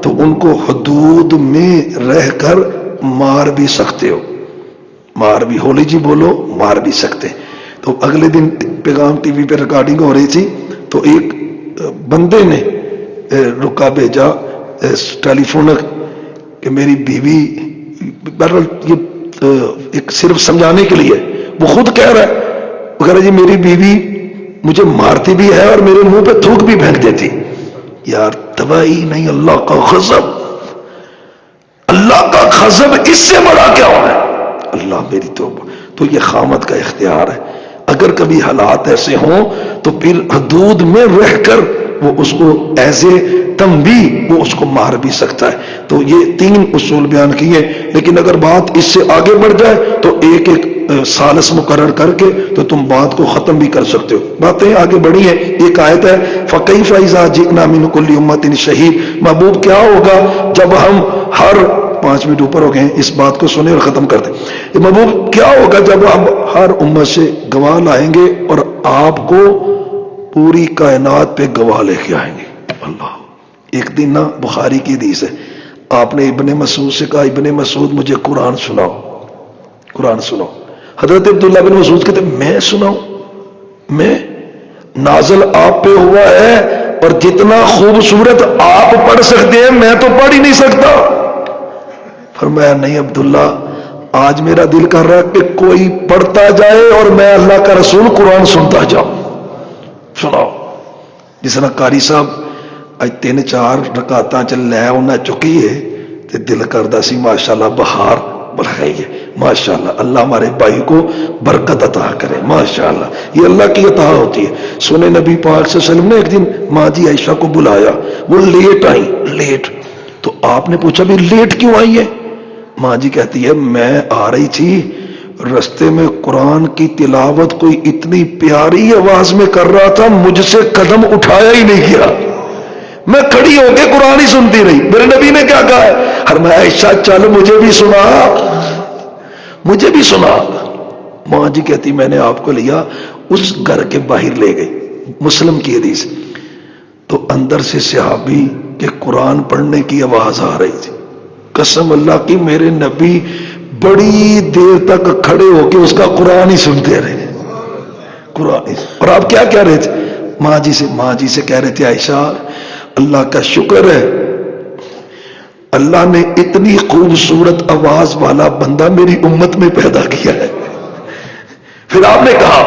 تو ان کو حدود میں رہ کر مار بھی سکتے ہو. مار بھی ہولی جی بولو مار بھی سکتے. تو اگلے دن پیغام ٹی وی پہ ریکارڈنگ ہو رہی تھی تو ایک بندے نے رکا بھیجا ٹیلی فون کہ میری بیوی یہ ایک صرف سمجھانے کے لیے وہ خود کہہ رہا ہے وہ کہہ رہا جی میری بیوی مجھے مارتی بھی ہے اور میرے منہ پہ تھوک بھی پھینک دیتی. یار تباہی نہیں اللہ کا غضب. اللہ کا غضب اس سے بڑا کیا ہونا ہے؟ اللہ میری توبہ. تو یہ خامد کا اختیار ہے. اگر کبھی حالات ایسے ہوں تو پھر حدود میں رہ کر وہ اس کو ایسے تنبیہ وہ اس کو مار بھی سکتا ہے. تو یہ 3 اصول بیان کیے، لیکن اگر بات اس سے آگے بڑھ جائے تو ایک ایک سالس مقرر کر کے تو تم بات کو ختم بھی کر سکتے ہو. باتیں آگے بڑھی ہیں. ایک آیت ہے فَكَيْفَ إِذَا جِئْنَا مِنْ كُلِّ أُمَّةٍ شَهِيدٍ. محبوب کیا ہوگا جب ہم ہر 5 منٹ اوپر ہو گئے ہیں، اس بات کو سنیں اور ختم کر دیں. یہ محبوب کیا ہوگا جب ہم ہر امت سے گواہ لائیں گے اور آپ کو پوری کائنات پہ گواہ لے کے آئیں گے. اللہ، ایک دن نا بخاری کی حدیث ہے، آپ نے ابن مسعود سے کہا ابن مسعود مجھے قرآن سناؤ، قرآن سناؤ. حضرت عبداللہ بن مسعود کہتے میں سناؤں؟ میں نازل آپ پہ ہوا ہے اور جتنا خوبصورت آپ پڑھ سکتے ہیں میں تو پڑھ ہی نہیں سکتا. فرمایا نہیں عبداللہ، آج میرا دل کر رہا ہے کہ کوئی پڑھتا جائے اور میں اللہ کا رسول قرآن سنتا جاؤں. سناؤ. جس طرح قاری صاحب اج 3-4 رکعتاں چل لے انہیں چکی ہے تے دل کردا سی ماشاءاللہ بہار بلائیے. ماشاءاللہ اللہ ہمارے بھائی کو برکت عطا کرے. ماشاءاللہ یہ اللہ کی عطا ہوتی ہے. سنے نبی پاک صلی اللہ علیہ وسلم نے ایک دن ماں جی عائشہ کو بلایا، وہ لیٹ آئی، لیٹ. تو آپ نے پوچھا بھی لیٹ کیوں آئی ہے؟ ماں جی کہتی ہے میں آ رہی تھی رستے میں قرآن کی تلاوت کوئی اتنی پیاری آواز میں کر رہا تھا مجھ سے قدم اٹھایا ہی نہیں کیا، میں کھڑی ہو کے قرآن ہی سنتی رہی. میرے نبی نے کیا کہا ہے؟ فرمایا عائشہ چل مجھے بھی سنا، مجھے بھی سنا. ماں جی کہتی میں نے آپ کو لیا اس گھر کے باہر لے گئی. مسلم کی حدیث. تو اندر سے صحابی کے قرآن پڑھنے کی آواز آ رہی تھی. قسم اللہ کی میرے نبی بڑی دیر تک کھڑے ہو کے اس کا قرآن ہی سنتے رہے. قرآن ہی. اور آپ کیا کہہ رہے تھے؟ ماں جی سے کہہ رہے تھے عائشہ اللہ کا شکر ہے اللہ نے اتنی خوبصورت آواز والا بندہ میری امت میں پیدا کیا ہے. پھر آپ نے کہا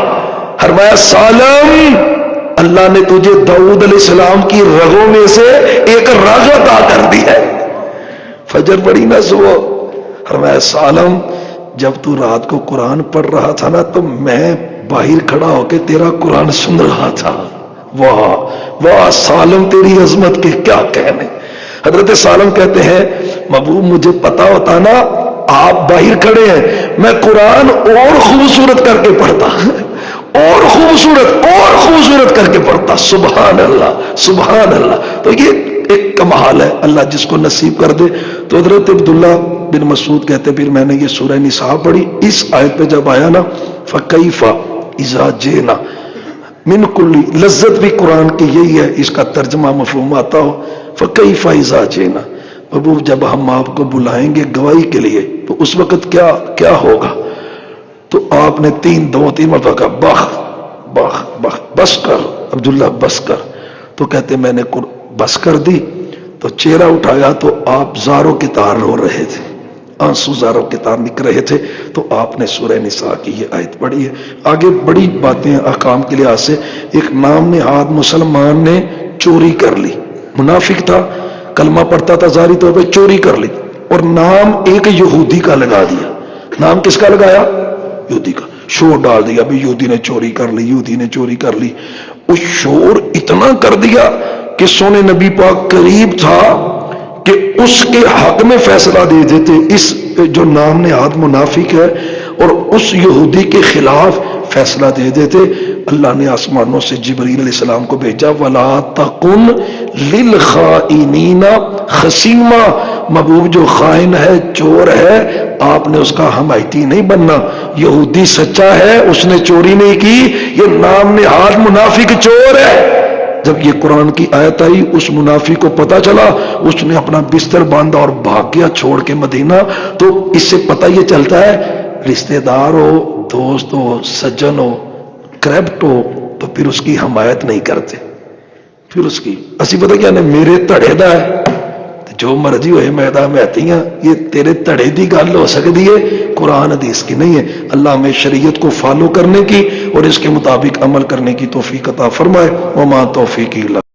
فرمایا سالم اللہ نے تجھے داؤد علیہ السلام کی رگوں میں سے ایک رگ عطا کر دی ہے. فجر پڑی نہ صبح. فرمایا سالم جب تو رات کو قرآن پڑھ رہا تھا نا تو میں باہر کھڑا ہو کے تیرا قرآن سن رہا تھا. واہ واہ سالم تیری عظمت کے کیا کہنے. حضرت سالم کہتے ہیں محبوب مجھے پتا ہوتا نا آپ باہر کھڑے ہیں میں قرآن اور خوبصورت کر کے پڑھتا، اور خوبصورت کر کے پڑھتا. سبحان اللہ سبحان اللہ. تو یہ ایک کمال ہے اللہ جس کو نصیب کر دے. تو حضرت عبداللہ بن مسعود کہتے پھر میں نے یہ سورہ نساء پڑھی. اس آیت پہ جب آیا نا فَكَيْفَ إِذَا جِئْنَا مِنْ كُلِّ، لذت بھی قرآن کی یہی ہے، اس کا ترجمہ مفہوم آتا ہو. فَكَيْفَ إِذَا جِئْنَا، محبوب جب ہم آپ کو بلائیں گے گواہی کے لیے تو اس وقت کیا ہوگا؟ تو آپ نے 2-3 مرتبہ کہا بخ بس کر عبداللہ بس کر. تو کہتے میں نے بس کر دی تو چہرہ اٹھایا تو آپ زاروں کی تار رو رہے تھے، آنسو زاروں کی تار نکل رہے تھے. تو آپ نے سورہ نساء کی یہ آیت پڑھی ہے. آگے بڑی باتیں احکام کے لحاظ سے. ایک نام نہاد مسلمان نے چوری کر لی، منافق تھا، کلمہ پڑھتا تھا، ظاہری طور پہ چوری کر لی اور نام ایک یہودی کا لگا دیا. نام کس کا لگایا؟ یہودی کا. شور ڈال دیا بھی یہودی نے چوری کر لی، یہودی نے چوری کر لی. اس شور اتنا کر دیا کہ سونے نبی پاک قریب تھا کہ اس کے حق میں فیصلہ دے دیتے، اس جو نام نہاد منافق ہے اور اس یہودی کے خلاف فیصلہ دے دیتے. اللہ نے آسمانوں سے جبریل علیہ السلام کو بھیجا وَلَا تَكُنْ لِلْخَائِنِينَ خَصِيمًا، محبوب جو خائن ہے چور ہے آپ نے اس کا حمایتی نہیں بننا. یہودی سچا ہے اس نے چوری نہیں کی، یہ نام نہاد منافق چور ہے. جب یہ قرآن کی آیت آئی اس منافق کو پتا چلا، اس نے اپنا بستر باندھا اور بھاگ گیا چھوڑ کے مدینہ. تو اس سے پتہ یہ چلتا ہے رشتہ دار ہو، دوست ہو، سجن ہو، کرپٹ ہو تو پھر اس کی حمایت نہیں کرتے. پھر اس کی اسی پتہ کیا نہیں میرے تڑے دا ہے جو مرضی ہوئے میدان میں آتی ہیں، یہ تیرے تڑے دی گل ہو سکتی ہے، قرآن حدیث کی نہیں ہے. اللہ ہمیں شریعت کو فالو کرنے کی اور اس کے مطابق عمل کرنے کی توفیق عطا فرمائے. وما توفیقی اللہ